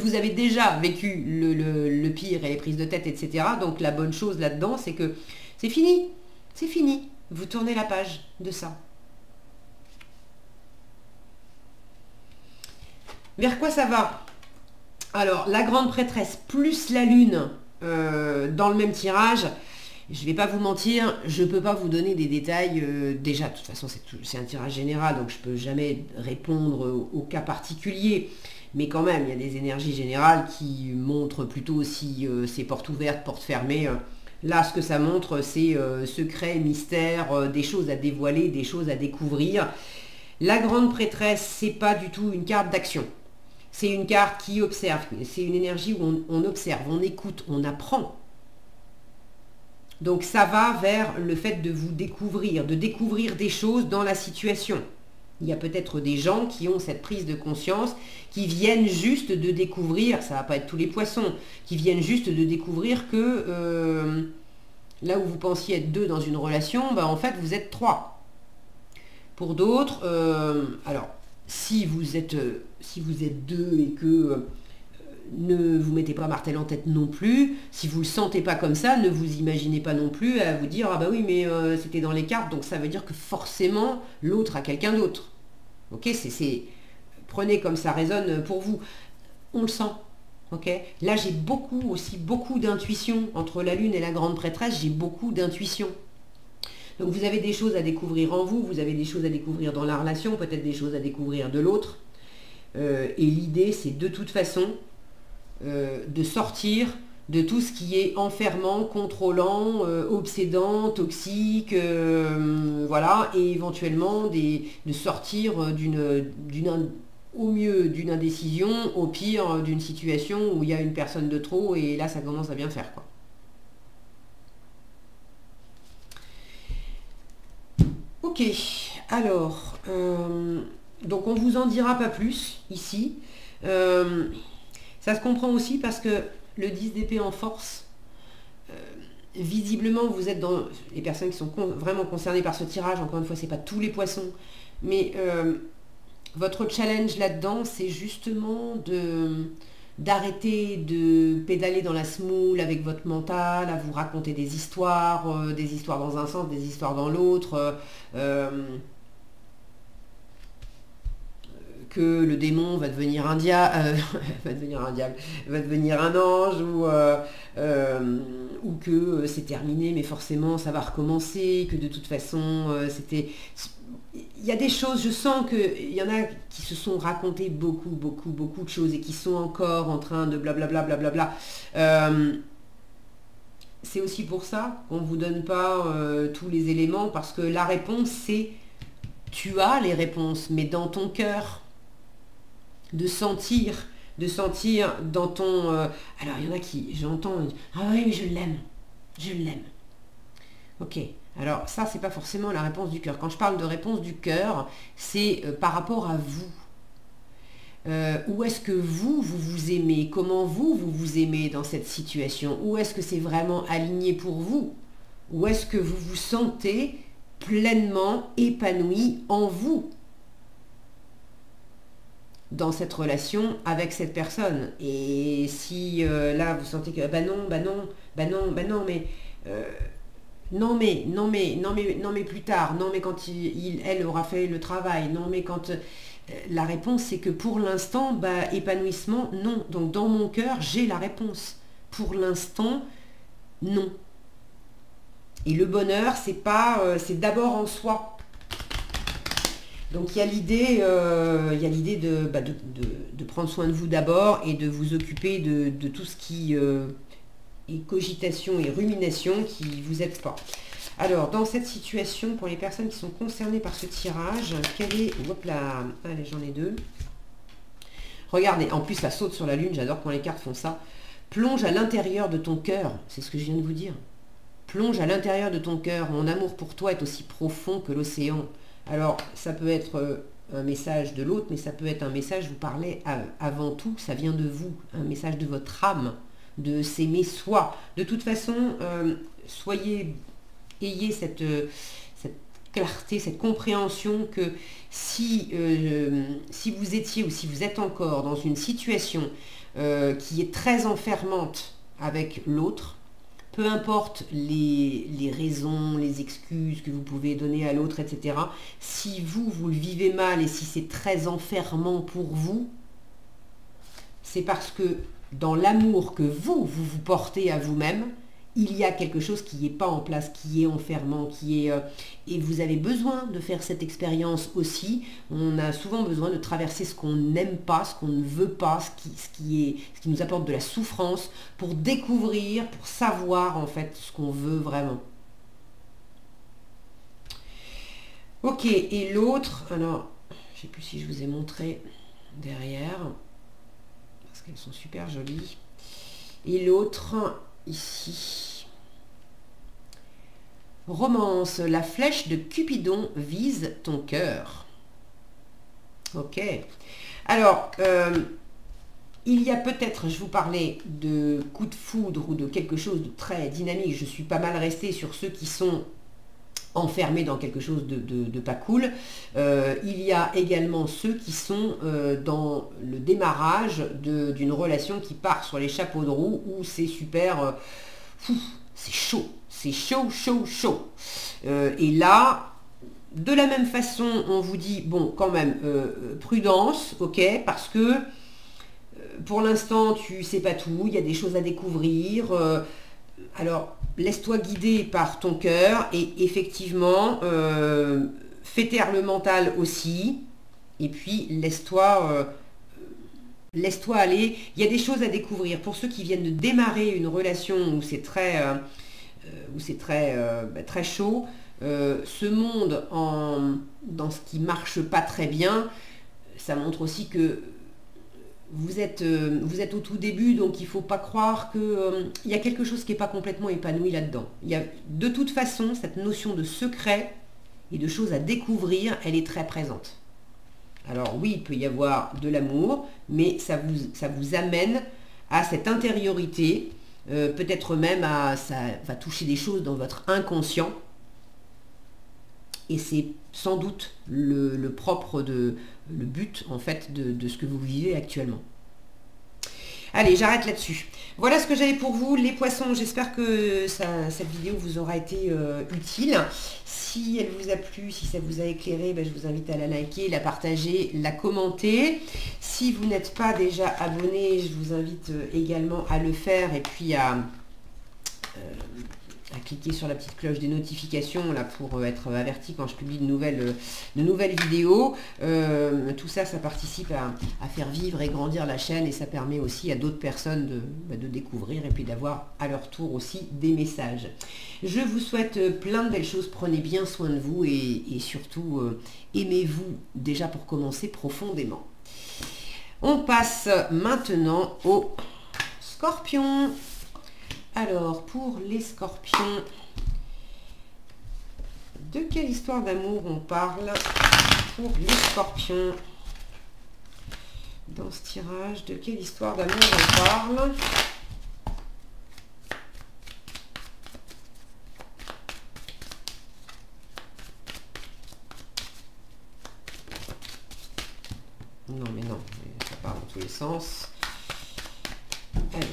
S1: Vous avez déjà vécu le pire et les prises de tête, etc. Donc la bonne chose là-dedans, c'est que c'est fini. C'est fini. Vous tournez la page de ça. Vers quoi ça va? Alors, la grande prêtresse plus la lune dans le même tirage. Je ne vais pas vous mentir, je ne peux pas vous donner des détails. Déjà, de toute façon, c'est un tirage général, donc je ne peux jamais répondre au cas particulier. mais quand même, il y a des énergies générales qui montrent plutôt si c'est portes ouvertes, portes fermées. Là, ce que ça montre, c'est secret, mystère, des choses à dévoiler, des choses à découvrir. La grande prêtresse, c'est pas du tout une carte d'action. C'est une carte qui observe. C'est une énergie où on observe, on écoute, on apprend. Donc ça va vers le fait de vous découvrir, de découvrir des choses dans la situation. Il y a peut-être des gens qui ont cette prise de conscience, qui viennent juste de découvrir, ça ne va pas être tous les poissons, qui viennent juste de découvrir que là où vous pensiez être 2 dans une relation, en fait vous êtes 3. Pour d'autres, alors si vous êtes 2 et que ne vous mettez pas martel en tête non plus, si vous ne le sentez pas comme ça, ne vous imaginez pas non plus à vous dire « Ah bah oui, mais c'était dans les cartes, donc ça veut dire que forcément l'autre a quelqu'un d'autre. » Ok, prenez comme ça résonne pour vous. On le sent. Ok. Là, j'ai beaucoup d'intuition. Entre la lune et la grande prêtresse, j'ai beaucoup d'intuition. Donc vous avez des choses à découvrir en vous, vous avez des choses à découvrir dans la relation, peut-être des choses à découvrir de l'autre. Et l'idée, c'est de toute façon de sortir de tout ce qui est enfermant, contrôlant, obsédant, toxique, voilà, et éventuellement de sortir au mieux d'une indécision, au pire d'une situation où il y a une personne de trop, et là ça commence à bien faire, quoi. Ok, alors, donc on vous en dira pas plus ici. Ça se comprend aussi parce que le 10 d'épée en force, visiblement vous êtes dans les personnes qui sont vraiment concernées par ce tirage, encore une fois c'est pas tous les poissons, mais votre challenge là-dedans c'est justement d'arrêter de pédaler dans la semoule avec votre mental, à vous raconter des histoires dans un sens, des histoires dans l'autre, que le démon va devenir un diable, va devenir un ange, ou que c'est terminé, mais forcément ça va recommencer, que de toute façon c'était... Il y a des choses, je sens qu'il y en a qui se sont raconté beaucoup de choses et qui sont encore en train de blablabla, blablabla. C'est aussi pour ça qu'on ne vous donne pas tous les éléments, parce que la réponse c'est... Tu as les réponses, mais dans ton cœur, de sentir dans ton... alors il y en a qui, j'entends, ah oui mais je l'aime. Ok, alors ça c'est pas forcément la réponse du cœur. Quand je parle de réponse du cœur, c'est par rapport à vous. Où est-ce que vous vous aimez? Comment vous aimez dans cette situation? Où est-ce que c'est vraiment aligné pour vous? Où est-ce que vous vous sentez pleinement épanoui en vous dans cette relation avec cette personne? Et si là vous sentez que non mais plus tard, non mais quand elle aura fait le travail, non mais quand la réponse c'est que pour l'instant épanouissement non. Donc dans mon cœur j'ai la réponse. Pour l'instant non. Et le bonheur c'est d'abord en soi. Donc il y a l'idée de prendre soin de vous d'abord et de vous occuper de tout ce qui est cogitation et rumination qui ne vous aide pas. Alors dans cette situation, pour les personnes qui sont concernées par ce tirage, quel est... Hop là, allez j'en ai 2. Regardez, en plus ça saute sur la lune, j'adore quand les cartes font ça. Plonge à l'intérieur de ton cœur, c'est ce que je viens de vous dire. Plonge à l'intérieur de ton cœur, mon amour pour toi est aussi profond que l'océan. Alors, ça peut être un message de l'autre, mais ça peut être un message, vous parlez avant tout, ça vient de vous, un message de votre âme, de s'aimer soi. De toute façon, ayez cette clarté, cette compréhension que si vous étiez ou si vous êtes encore dans une situation qui est très enfermante avec l'autre, peu importe les raisons, les excuses que vous pouvez donner à l'autre, etc. Si vous le vivez mal et si c'est très enfermant pour vous, c'est parce que dans l'amour que vous portez à vous-même, il y a quelque chose qui n'est pas en place, qui est enfermant, et vous avez besoin de faire cette expérience aussi. On a souvent besoin de traverser ce qu'on n'aime pas, ce qu'on ne veut pas, ce qui nous apporte de la souffrance, pour découvrir, pour savoir en fait ce qu'on veut vraiment. Ok, et l'autre, alors, je ne sais plus si je vous ai montré derrière, parce qu'elles sont super jolies. Et l'autre, ici, romance, la flèche de Cupidon vise ton cœur. Ok. Alors, il y a peut-être, je vous parlais de coup de foudre ou de quelque chose de très dynamique. Je suis pas mal restée sur ceux qui sont enfermés dans quelque chose de pas cool. Il y a également ceux qui sont dans le démarrage d'une relation qui part sur les chapeaux de roue, où c'est super, c'est chaud, chaud. Et là, de la même façon, on vous dit, bon, quand même, prudence, ok, parce que pour l'instant, tu sais pas tout, il y a des choses à découvrir. Alors, laisse-toi guider par ton cœur et effectivement, fais taire le mental aussi. Et puis, laisse-toi aller. Il y a des choses à découvrir. Pour ceux qui viennent de démarrer une relation où c'est très, très chaud, ce monde dans ce qui marche pas très bien, ça montre aussi que vous êtes au tout début, donc il ne faut pas croire qu'il y a quelque chose qui n'est pas complètement épanoui là-dedans. Il y a de toute façon cette notion de secret et de choses à découvrir, elle est très présente. Alors oui, il peut y avoir de l'amour, mais ça vous amène à cette intériorité, peut-être même ça va toucher des choses dans votre inconscient. Et c'est sans doute le but en fait de ce que vous vivez actuellement. Allez, j'arrête là-dessus. Voilà ce que j'avais pour vous, les poissons. J'espère que cette vidéo vous aura été utile. Si elle vous a plu, si ça vous a éclairé, je vous invite à la liker, la partager, la commenter. Si vous n'êtes pas déjà abonné, je vous invite également à le faire et puis à cliquer sur la petite cloche des notifications là pour être averti quand je publie de nouvelles vidéos. Tout ça, ça participe à faire vivre et grandir la chaîne, et ça permet aussi à d'autres personnes de découvrir et puis d'avoir à leur tour aussi des messages. Je vous souhaite plein de belles choses, prenez bien soin de vous et surtout aimez-vous déjà pour commencer profondément. On passe maintenant aux scorpions. Alors, pour les scorpions, de quelle histoire d'amour on parle pour les scorpions? Dans ce tirage, de quelle histoire d'amour on parle? Non, mais non, ça part dans tous les sens. Allez.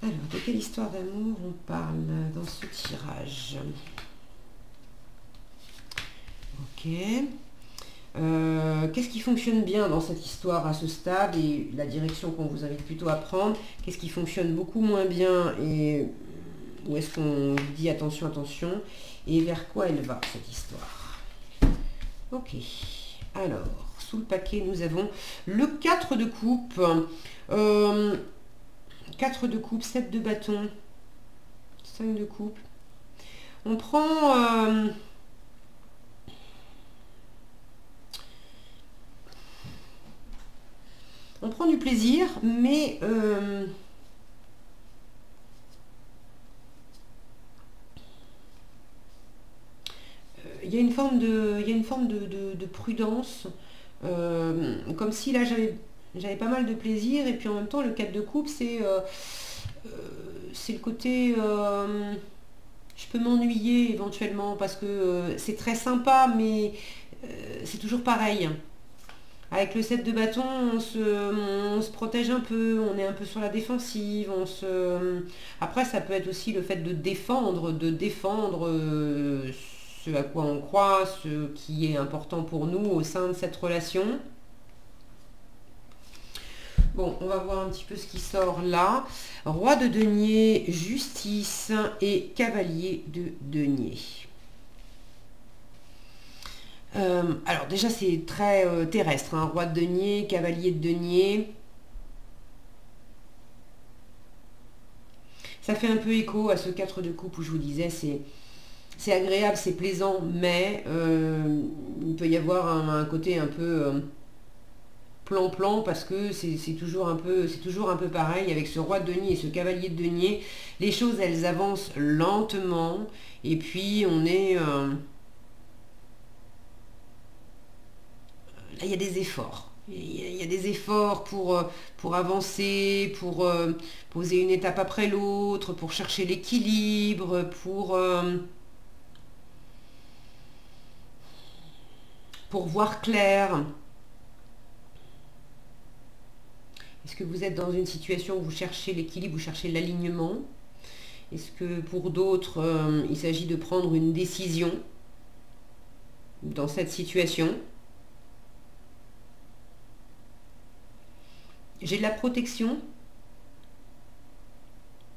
S1: Alors, de quelle histoire d'amour on parle dans ce tirage? Ok. Qu'est-ce qui fonctionne bien dans cette histoire à ce stade et la direction qu'on vous invite plutôt à prendre? Qu'est-ce qui fonctionne beaucoup moins bien et où est-ce qu'on vous dit attention, attention? Et vers quoi elle va, cette histoire? Ok. Alors, sous le paquet, nous avons le 4 de coupe. 4 de coupe, 7 de bâton, 5 de coupe. On prend du plaisir, mais il y a une forme de prudence, comme si là j'avais pas mal de plaisir, et puis en même temps le 4 de coupe c'est le côté je peux m'ennuyer éventuellement parce que c'est très sympa, mais c'est toujours pareil. Avec le 7 de bâton, on se protège un peu, on est un peu sur la défensive, après ça peut être aussi le fait de défendre ce à quoi on croit, ce qui est important pour nous au sein de cette relation. Bon, on va voir un petit peu ce qui sort là. Roi de denier, justice et cavalier de denier. Alors déjà, c'est très terrestre, hein. Roi de denier, cavalier de denier. Ça fait un peu écho à ce 4 de coupe où je vous disais, c'est agréable, c'est plaisant, mais il peut y avoir un côté un peu plan-plan parce que c'est toujours un peu pareil avec ce roi de denier et ce cavalier de denier. Les choses, elles avancent lentement et puis on est... là, il y a des efforts. Il y a des efforts pour avancer, pour poser une étape après l'autre, pour chercher l'équilibre, pour voir clair. Est-ce que vous êtes dans une situation où vous cherchez l'équilibre, vous cherchez l'alignement? Est-ce que pour d'autres, il s'agit de prendre une décision dans cette situation? J'ai de la protection.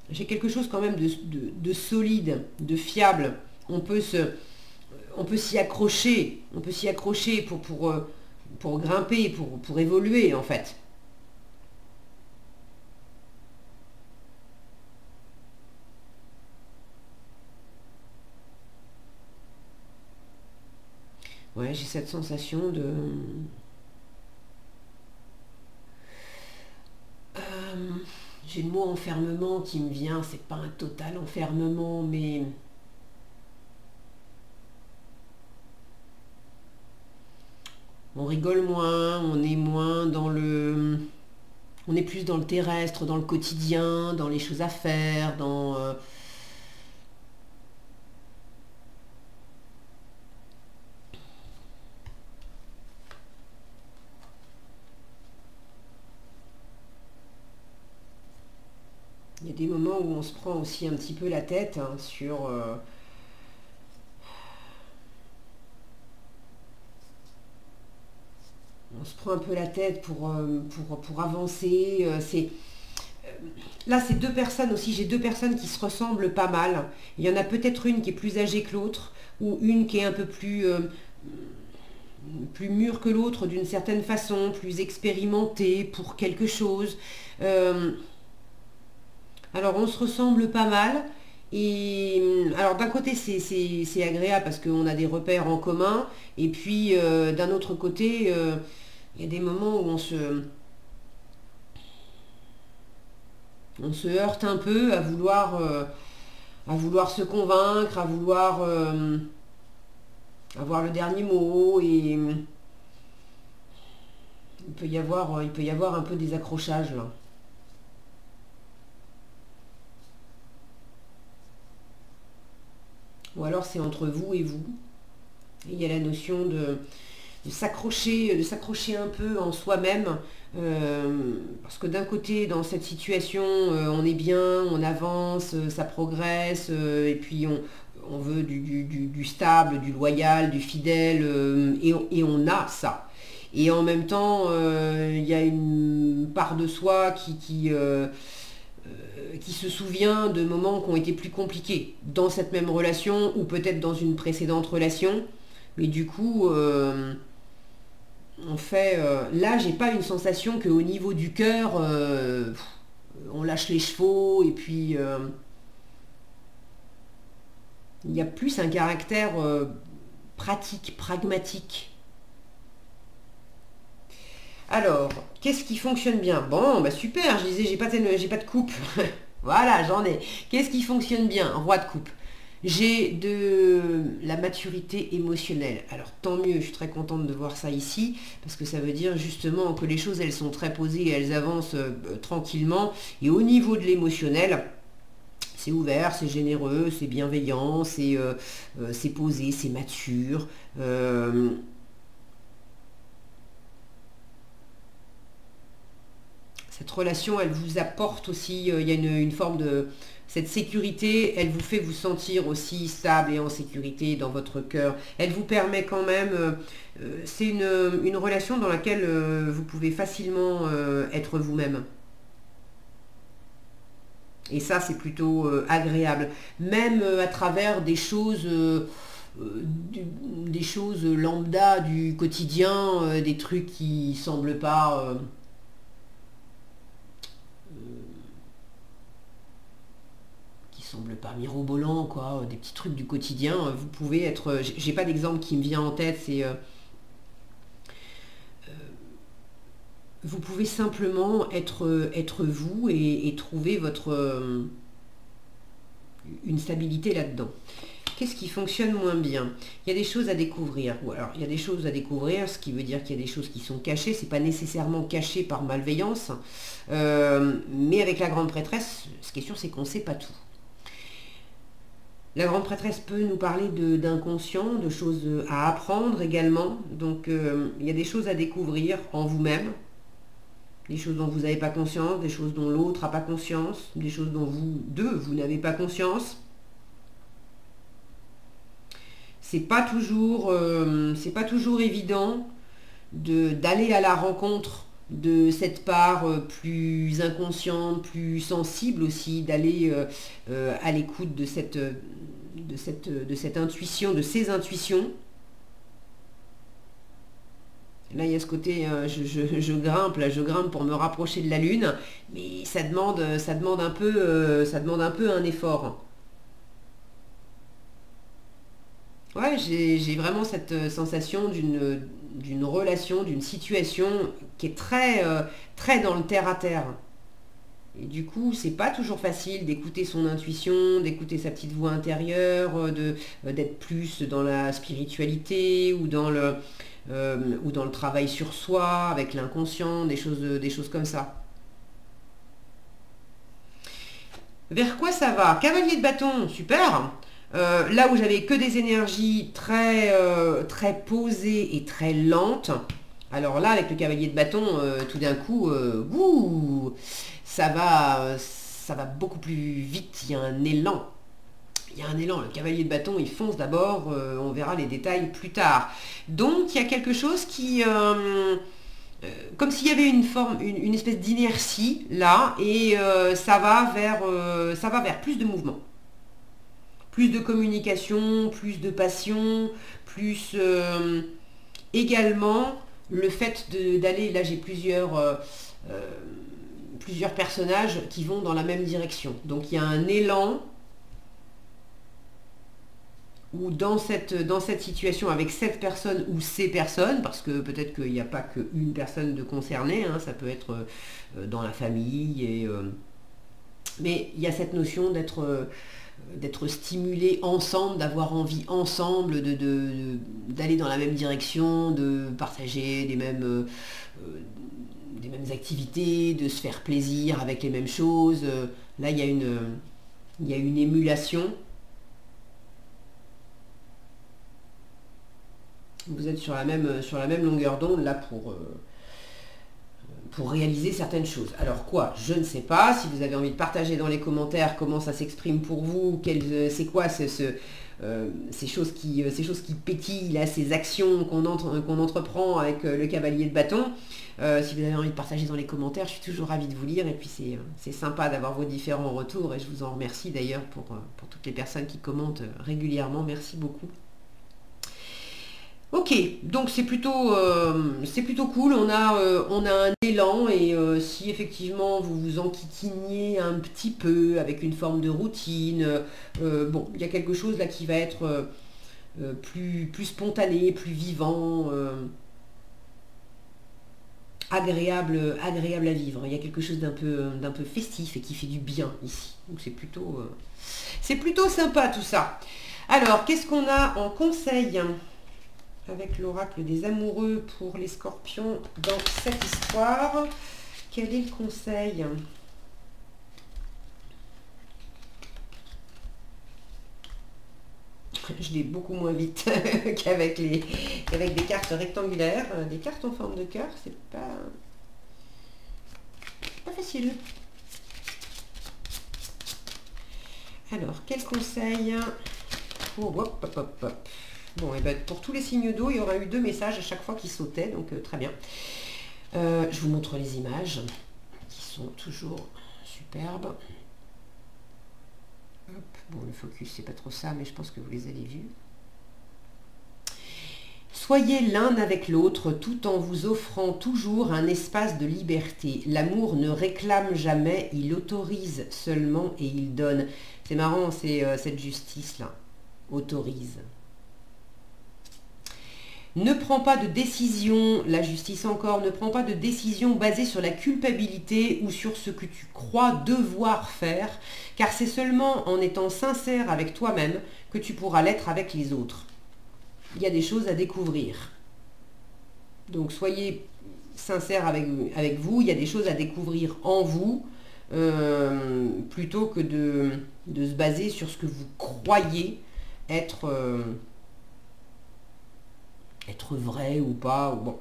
S1: J'ai quelque chose quand même de solide, de fiable. On peut s'y accrocher. On peut s'y accrocher pour grimper, pour évoluer en fait. Ouais, j'ai cette sensation de... j'ai le mot enfermement qui me vient, c'est pas un total enfermement, mais on rigole moins, on est moins dans le... On est plus dans le terrestre, dans le quotidien, dans les choses à faire, dans... Il y a des moments où on se prend aussi un petit peu la tête hein, sur... on se prend un peu la tête pour avancer. Là, c'est deux personnes aussi. J'ai deux personnes qui se ressemblent pas mal. Il y en a peut-être une qui est plus âgée que l'autre, ou une qui est un peu plus mûre que l'autre d'une certaine façon, plus expérimentée pour quelque chose. Alors, on se ressemble pas mal. Et alors, d'un côté, c'est agréable parce qu'on a des repères en commun. Et puis, d'un autre côté, il y a des moments où on se heurte un peu à vouloir se convaincre, à vouloir avoir le dernier mot. Et il peut y avoir un peu des accrochages là. Ou alors c'est entre vous et vous. Et il y a la notion de s'accrocher un peu en soi-même. Parce que d'un côté, dans cette situation, on est bien, on avance, ça progresse, et puis on veut du stable, du loyal, du fidèle, et on a ça. Et en même temps, il y a une part de soi qui se souvient de moments qui ont été plus compliqués dans cette même relation ou peut-être dans une précédente relation. Mais du coup, on fait... là, j'ai pas une sensation qu'au niveau du cœur, on lâche les chevaux et puis il y a plus un caractère pratique, pragmatique. Alors, qu'est-ce qui fonctionne bien? Bon, bah super, je disais, j'ai pas de coupe. Voilà, j'en ai. Qu'est-ce qui fonctionne bien? Roi de coupe. J'ai de la maturité émotionnelle. Alors, tant mieux, je suis très contente de voir ça ici, parce que ça veut dire justement que les choses, elles sont très posées, elles avancent tranquillement. Et au niveau de l'émotionnel, c'est ouvert, c'est généreux, c'est bienveillant, c'est posé, c'est mature. Cette relation, elle vous apporte aussi, il y a une forme de... Cette sécurité, elle vous fait vous sentir aussi stable et en sécurité dans votre cœur. Elle vous permet quand même, c'est une relation dans laquelle vous pouvez facilement être vous-même. Et ça, c'est plutôt agréable. Même à travers des choses lambda du quotidien, des trucs qui semblent pas mirobolants, quoi, des petits trucs du quotidien. Vous pouvez être, j'ai pas d'exemple qui me vient en tête, c'est vous pouvez simplement être vous et trouver une stabilité là-dedans. Qu'est-ce qui fonctionne moins bien? Il y a des choses à découvrir. Ou alors, il y a des choses à découvrir, ce qui veut dire qu'il y a des choses qui sont cachées. C'est pas nécessairement caché par malveillance. Mais avec la grande prêtresse, ce qui est sûr, c'est qu'on ne sait pas tout. La grande prêtresse peut nous parler d'inconscient, de choses à apprendre également. Donc, il y a des choses à découvrir en vous-même. Des choses dont vous n'avez pas conscience, des choses dont l'autre n'a pas conscience, des choses dont vous n'avez pas conscience. C'est pas toujours évident d'aller à la rencontre de cette part plus inconsciente, plus sensible aussi, d'aller à l'écoute de cette intuition, de ces intuitions. Là, il y a ce côté, je grimpe pour me rapprocher de la Lune, mais ça demande un peu un effort. Ouais, j'ai vraiment cette sensation d'une relation, d'une situation qui est très dans le terre-à-terre. Et du coup, c'est pas toujours facile d'écouter son intuition, d'écouter sa petite voix intérieure, d'être plus dans la spiritualité ou dans le travail sur soi, avec l'inconscient, des choses comme ça. Vers quoi ça va? Cavalier de bâton, super. Là où j'avais que des énergies très posées et très lentes, alors là, avec le cavalier de bâton, tout d'un coup, ça va beaucoup plus vite, il y a un élan. Il y a un élan, le cavalier de bâton, il fonce d'abord, on verra les détails plus tard. Donc, il y a quelque chose qui... comme s'il y avait une espèce d'inertie là, et ça va vers plus de mouvement. Plus de communication, plus de passion, plus également le fait d'aller, là j'ai plusieurs personnages qui vont dans la même direction. Donc il y a un élan où dans cette situation avec cette personne ou ces personnes, parce que peut-être qu'il n'y a pas qu'une personne de concernée, hein, ça peut être dans la famille, mais il y a cette notion d'être stimulé ensemble, d'avoir envie ensemble d'aller dans la même direction, de partager des mêmes activités, de se faire plaisir avec les mêmes choses. Là, il y a une émulation. Vous êtes sur la même longueur d'onde là pour réaliser certaines choses. Alors quoi? Je ne sais pas. Si vous avez envie de partager dans les commentaires comment ça s'exprime pour vous, c'est quoi ces choses qui pétillent, là, ces actions qu'on entreprend avec le cavalier de bâton. Si vous avez envie de partager dans les commentaires, je suis toujours ravie de vous lire. Et puis c'est sympa d'avoir vos différents retours. Et je vous en remercie d'ailleurs pour toutes les personnes qui commentent régulièrement. Merci beaucoup. Ok, donc c'est plutôt cool, on a un élan et si effectivement vous vous enquiquiniez un petit peu avec une forme de routine, bon, il y a quelque chose là qui va être plus spontané, plus vivant, agréable à vivre. Il y a quelque chose d'un peu festif et qui fait du bien ici. Donc c'est plutôt sympa tout ça. Alors, qu'est-ce qu'on a en conseil avec l'oracle des amoureux pour les scorpions dans cette histoire? Quel est le conseil? Je l'ai beaucoup moins vite qu'avec des cartes rectangulaires. Des cartes en forme de cœur, c'est pas facile. Alors, quel conseil? Oh, hop, hop, hop, hop. Bon, et ben, pour tous les signes d'eau, il y aura eu 2 messages à chaque fois qui sautaient, donc très bien. Je vous montre les images, qui sont toujours superbes. Hop. Bon, le focus, c'est pas trop ça, mais je pense que vous les avez vus. Soyez l'un avec l'autre tout en vous offrant toujours un espace de liberté. L'amour ne réclame jamais, il autorise seulement et il donne. C'est marrant, c'est cette justice-là. Autorise. Ne prends pas de décision, la justice encore, ne prends pas de décision basée sur la culpabilité ou sur ce que tu crois devoir faire, car c'est seulement en étant sincère avec toi-même que tu pourras l'être avec les autres. Il y a des choses à découvrir. Donc soyez sincère avec vous, il y a des choses à découvrir en vous, plutôt que de se baser sur ce que vous croyez être vrai ou pas. Bon.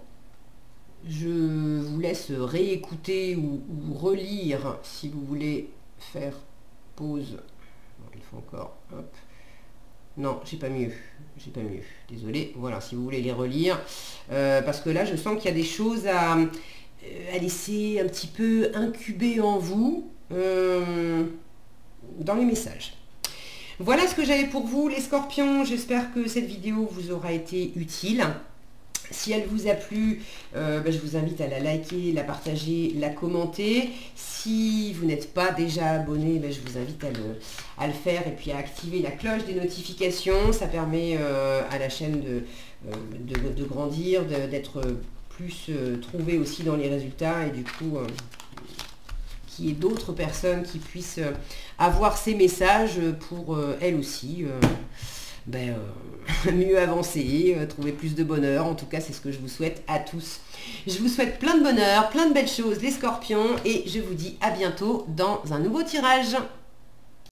S1: Je vous laisse réécouter ou relire si vous voulez faire pause. Bon, il faut encore... Hop. Non, j'ai pas mieux. J'ai pas mieux. Désolé. Voilà, si vous voulez les relire. Parce que là, je sens qu'il y a des choses à laisser un petit peu incuber en vous dans les messages. Voilà ce que j'avais pour vous, les scorpions. J'espère que cette vidéo vous aura été utile. Si elle vous a plu, je vous invite à la liker, la partager, la commenter. Si vous n'êtes pas déjà abonné, je vous invite à le faire et puis à activer la cloche des notifications. Ça permet à la chaîne de grandir, d'être plus trouvé aussi dans les résultats et du coup qu'il y ait d'autres personnes qui puissent avoir ces messages pour elles aussi mieux avancer, trouver plus de bonheur. En tout cas, c'est ce que je vous souhaite à tous. Je vous souhaite plein de bonheur, plein de belles choses, les scorpions, et je vous dis à bientôt dans un nouveau tirage.